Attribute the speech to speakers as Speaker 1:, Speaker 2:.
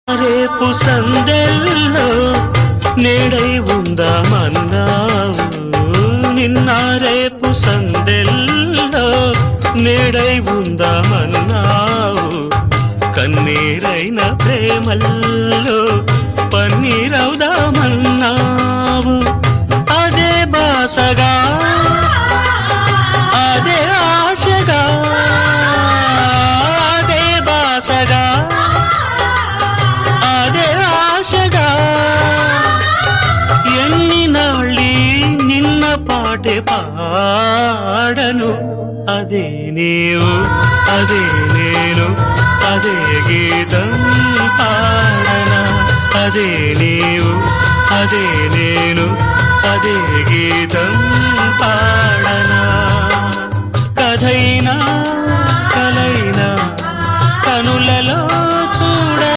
Speaker 1: రేపు సందెల్లో నేడై ఉందామన్నావు, నిన్న రేపు సందెల్లో నేడై ఉందామన్నావు. కన్నీరైన ప్రేమల్లో పన్నీరవుదామన్నావు. అదే బాసగా అదే ఆశగా అదే బాసగా అదే ఆశగా ఎన్ని నాళ్ళీ నిన్న పాటే పాడను. అదే నీవు అదే నేను అదే గీతం పాడనా. అదే నీవు అదే నేను అదే గీతం